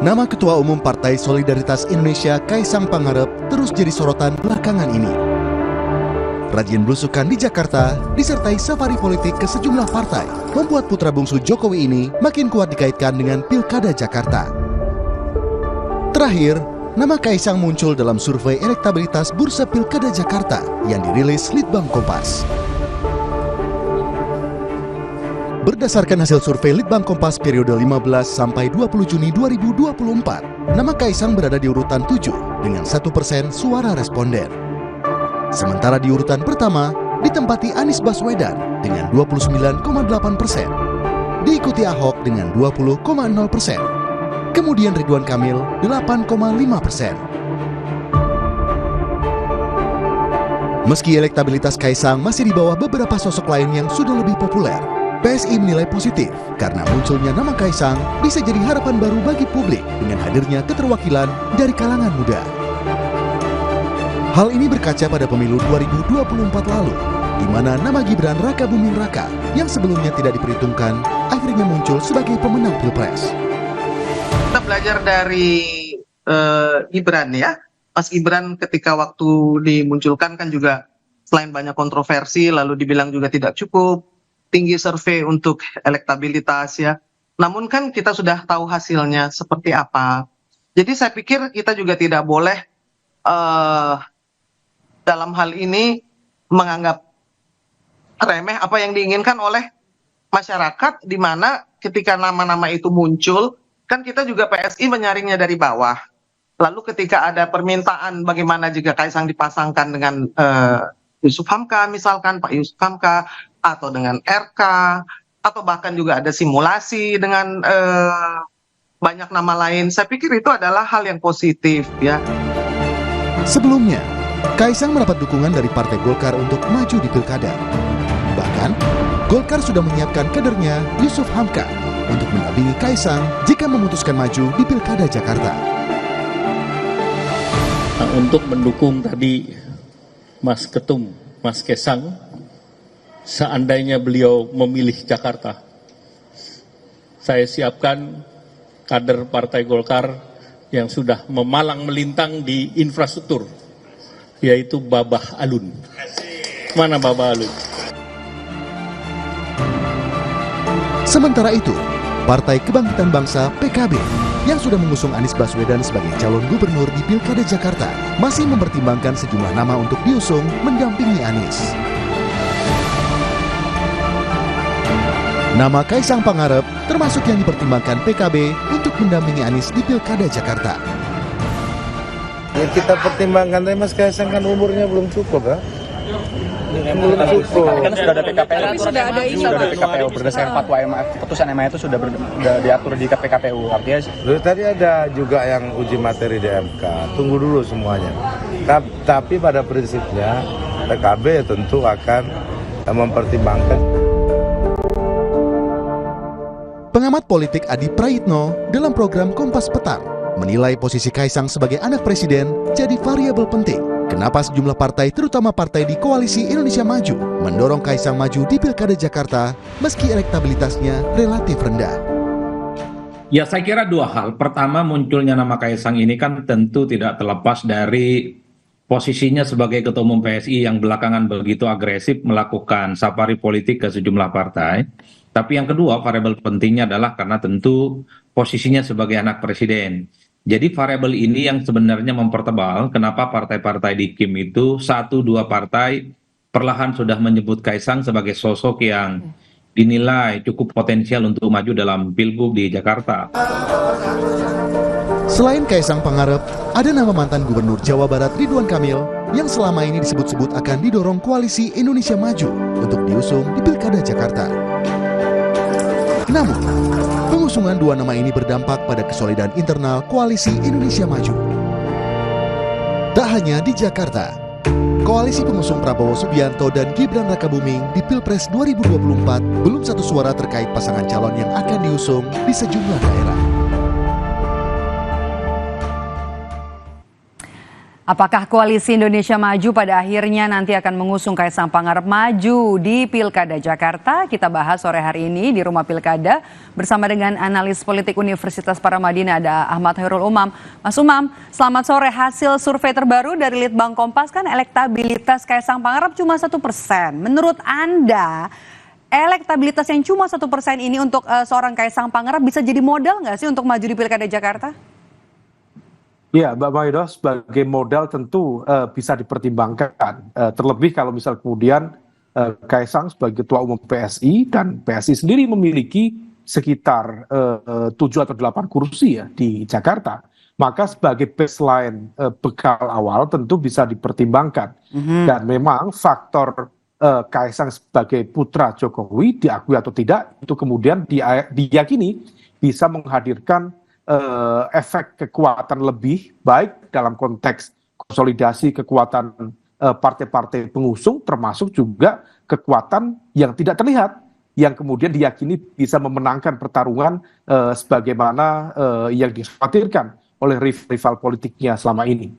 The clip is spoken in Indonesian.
Nama Ketua Umum Partai Solidaritas Indonesia Kaisang Pangarep terus jadi sorotan belakangan ini. Rajin belusukan di Jakarta, disertai safari politik ke sejumlah partai, membuat putra bungsu Jokowi ini makin kuat dikaitkan dengan Pilkada Jakarta. Terakhir, nama Kaisang muncul dalam survei elektabilitas Bursa Pilkada Jakarta yang dirilis Litbang Kompas. Berdasarkan hasil survei Litbang Kompas periode 15 sampai 20 Juni 2024, nama Kaisang berada di urutan 7 dengan 1% suara responden. Sementara di urutan pertama ditempati Anies Baswedan dengan 29,8%, diikuti Ahok dengan 20,0%, kemudian Ridwan Kamil 8,5%. Meski elektabilitas Kaisang masih di bawah beberapa sosok lain yang sudah lebih populer, PSI menilai positif karena munculnya nama Kaisang bisa jadi harapan baru bagi publik dengan hadirnya keterwakilan dari kalangan muda. Hal ini berkaca pada pemilu 2024 lalu, di mana nama Gibran Rakabuming Raka yang sebelumnya tidak diperhitungkan akhirnya muncul sebagai pemenang Pilpres. Kita belajar dari Gibran ya. Mas Gibran ketika waktu dimunculkan kan juga selain banyak kontroversi lalu dibilang juga tidak cukup tinggi survei untuk elektabilitas ya. Namun kan kita sudah tahu hasilnya seperti apa. Jadi saya pikir kita juga tidak boleh dalam hal ini menganggap remeh apa yang diinginkan oleh masyarakat, di mana ketika nama-nama itu muncul, kan kita juga PSI menyaringnya dari bawah. Lalu ketika ada permintaan bagaimana jika Kaisang dipasangkan dengan Yusuf Hamka misalkan, Pak Yusuf Hamka, atau dengan RK, atau bahkan juga ada simulasi dengan banyak nama lain. Saya pikir itu adalah hal yang positif ya. Sebelumnya, Kaisang mendapat dukungan dari Partai Golkar untuk maju di Pilkada. Bahkan, Golkar sudah menyiapkan kadernya Yusuf Hamka untuk mendampingi Kaisang jika memutuskan maju di Pilkada Jakarta. Nah, untuk mendukung tadi Mas Ketum, Mas Kaisang, seandainya beliau memilih Jakarta, saya siapkan kader Partai Golkar yang sudah memalang melintang di infrastruktur, yaitu Babah Alun. Mana Babah Alun? Sementara itu, Partai Kebangkitan Bangsa PKB yang sudah mengusung Anies Baswedan sebagai calon gubernur di Pilkada Jakarta masih mempertimbangkan sejumlah nama untuk diusung mendampingi Anies. Nama Kaisang Pangarep termasuk yang dipertimbangkan PKB untuk mendampingi Anies di Pilkada Jakarta. Ya kita pertimbangkan, tapi Mas Kaisang kan umurnya belum cukup ya. Belum cukup. Kan sudah ada PKPU. Tapi sudah ada PKPU berdasarkan fatwa MA, keputusan MA itu sudah diatur di PKPU. Artinya Tadi ada juga yang uji materi di MK. Tunggu dulu semuanya. Tapi pada prinsipnya PKB tentu akan mempertimbangkan. Pengamat politik Adi Prayitno dalam program Kompas Petang menilai posisi Kaisang sebagai anak presiden jadi variabel penting. Kenapa sejumlah partai, terutama partai di Koalisi Indonesia Maju, mendorong Kaisang maju di Pilkada Jakarta meski elektabilitasnya relatif rendah? Ya, saya kira dua hal. Pertama, munculnya nama Kaisang ini kan tentu tidak terlepas dari posisinya sebagai Ketua Umum PSI yang belakangan begitu agresif melakukan safari politik ke sejumlah partai. Tapi yang kedua, variabel pentingnya adalah karena tentu posisinya sebagai anak presiden. Jadi variabel ini yang sebenarnya mempertebal kenapa partai-partai di KIM itu 1-2 partai perlahan sudah menyebut Kaisang sebagai sosok yang dinilai cukup potensial untuk maju dalam Pilgub di Jakarta. Selain Kaisang Pangarep, ada nama mantan Gubernur Jawa Barat Ridwan Kamil yang selama ini disebut-sebut akan didorong Koalisi Indonesia Maju untuk diusung di Pilkada Jakarta. Namun, pengusungan dua nama ini berdampak pada kesolidan internal Koalisi Indonesia Maju. Tak hanya di Jakarta, koalisi pengusung Prabowo Subianto dan Gibran Rakabuming di Pilpres 2024 belum satu suara terkait pasangan calon yang akan diusung di sejumlah daerah. Apakah Koalisi Indonesia Maju pada akhirnya nanti akan mengusung Kaisang Pangarep maju di Pilkada Jakarta? Kita bahas sore hari ini di Rumah Pilkada bersama dengan analis politik Universitas Paramadina ada Ahmad Khairul Umam. Mas Umam, selamat sore. Hasil survei terbaru dari Litbang Kompas kan elektabilitas Kaisang Pangarep cuma 1%. Menurut Anda, elektabilitas yang cuma 1% ini untuk seorang Kaisang Pangarep bisa jadi modal nggak sih untuk maju di Pilkada Jakarta? Ya, Mbak Maido, sebagai modal tentu bisa dipertimbangkan. Terlebih kalau misal kemudian Kaisang sebagai Ketua Umum PSI dan PSI sendiri memiliki sekitar 7 atau 8 kursi ya di Jakarta. Maka sebagai baseline bekal awal tentu bisa dipertimbangkan. Dan memang faktor Kaisang sebagai putra Jokowi diakui atau tidak itu kemudian diyakini bisa menghadirkan efek kekuatan lebih baik dalam konteks konsolidasi kekuatan partai-partai pengusung termasuk juga kekuatan yang tidak terlihat yang kemudian diyakini bisa memenangkan pertarungan sebagaimana yang dikhawatirkan oleh rival politiknya selama ini.